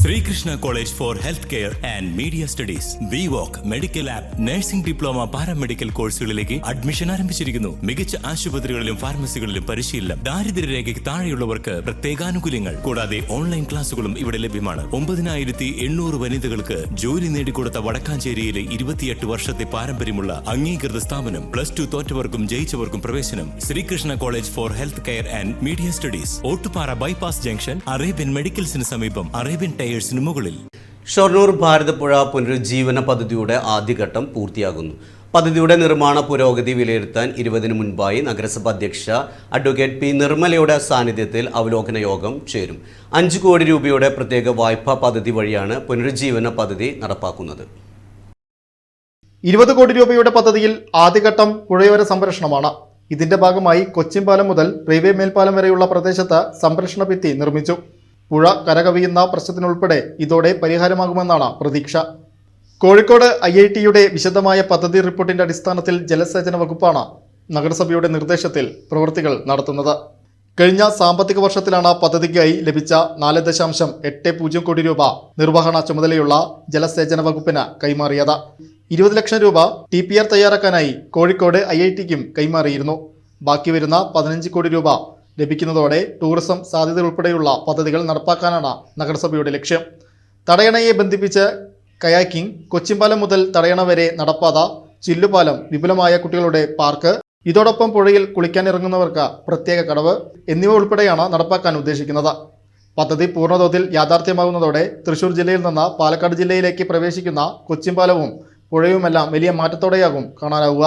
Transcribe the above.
Srikrishna College for Healthcare and Media Studies. VWalk Medical Lab Nursing Diploma Paramedical കോഴ്സുകളിലേക്ക് admission ആരംഭിച്ചിരിക്കുന്നു. മികച്ച ആശുപത്രികളിലും ഫാർമസികളിലും പരിശീലനം. ദാരിദ്ര്യരേഖയ്ക്ക് താഴെയുള്ളവർക്ക് പ്രത്യേകാനുകൂല്യങ്ങൾ. കൂടാതെ ഓൺലൈൻ ക്ലാസുകളും ഇവിടെ ലഭ്യമാണ്. 9800 വനിതകൾക്ക് ജോലി നേടിക്കൊടുത്ത വടക്കാഞ്ചേരിയിലെ 28 വർഷത്തെ പാരമ്പര്യമുള്ള അംഗീകൃത സ്ഥാപനം. +2 തോറ്റവർക്കും ജയിച്ചവർക്കും പ്രവേശനം. Sreekrishna college for health care and media studies. Ottupara bypass junction, Arabian മെഡിക്കൽസിന് സമീപം, അറേബ്യൻ ടയേഴ്സിന് മുകളിൽ. ഷൊർണൂർ ഭാരതപ്പുഴ പുനരുജ്ജീവന പദ്ധതിയുടെ ആദ്യഘട്ടം പൂർത്തിയാകുന്നു. പദ്ധതിയുടെ നിർമ്മാണ പുരോഗതി വിലയിരുത്താൻ 20-ന് മുൻപായി നഗരസഭ അധ്യക്ഷ അഡ്വക്കേറ്റ് പി നിർമ്മലയുടെ സാന്നിധ്യത്തിൽ അവലോകന യോഗം ചേരും. 5 കോടി രൂപയുടെ പ്രത്യേക വായ്പാ പദ്ധതി വഴിയാണ് പുനരുജ്ജീവന പദ്ധതി നടപ്പാക്കുന്നത്. 20 കോടി രൂപയുടെ പദ്ധതിയിൽ ആദ്യഘട്ടം പുഴയോര സംരക്ഷണമാണ്. ഇതിന്റെ ഭാഗമായി കൊച്ചിൻപാലം മുതൽ റെയിൽവേ മേൽപ്പാലം വരെയുള്ള പ്രദേശത്ത് സംരക്ഷണ ഭിത്തി നിർമ്മിച്ചു. പുഴ കരകവിയുന്ന പ്രശ്നത്തിനുൾപ്പെടെ ഇതോടെ പരിഹാരമാകുമെന്നാണ് പ്രതീക്ഷ. കോഴിക്കോട് IIT-യുടെ വിശദമായ പദ്ധതി റിപ്പോർട്ടിന്റെ അടിസ്ഥാനത്തിൽ ജലസേചന വകുപ്പാണ് നഗരസഭയുടെ നിർദ്ദേശത്തിൽ പ്രവൃത്തികൾ നടത്തുന്നത്. കഴിഞ്ഞ സാമ്പത്തിക വർഷത്തിലാണ് പദ്ധതിക്കായി ലഭിച്ച 4.80 കോടി രൂപ നിർവഹണ ചുമതലയുള്ള ജലസേചന വകുപ്പിന് കൈമാറിയത്. 20 ലക്ഷം രൂപ TPR തയ്യാറാക്കാനായി കോഴിക്കോട് IIT-ക്കും കൈമാറിയിരുന്നു. ബാക്കി വരുന്ന 15 കോടി രൂപ ലഭിക്കുന്നതോടെ ടൂറിസം സാധ്യത ഉൾപ്പെടെയുള്ള പദ്ധതികൾ നടപ്പാക്കാനാണ് നഗരസഭയുടെ ലക്ഷ്യം. തടയണയെ ബന്ധിപ്പിച്ച് കയാക്കിംഗ്, കൊച്ചിൻപാലം മുതൽ തടയണ വരെ നടപ്പാത, ചില്ലുപാലം, വിപുലമായ കുട്ടികളുടെ പാർക്ക്, ഇതോടൊപ്പം പുഴയിൽ കുളിക്കാനിറങ്ങുന്നവർക്ക് പ്രത്യേക കടവ് എന്നിവ ഉൾപ്പെടെയാണ് നടപ്പാക്കാൻ ഉദ്ദേശിക്കുന്നത്. പദ്ധതി പൂർണ്ണതോതിൽ യാഥാർത്ഥ്യമാകുന്നതോടെ തൃശൂർ ജില്ലയിൽ നിന്ന് പാലക്കാട് ജില്ലയിലേക്ക് പ്രവേശിക്കുന്ന കൊച്ചിൻപാലവും പുഴയുമെല്ലാം വലിയ മാറ്റത്തോടെയാകും കാണാനാവുക.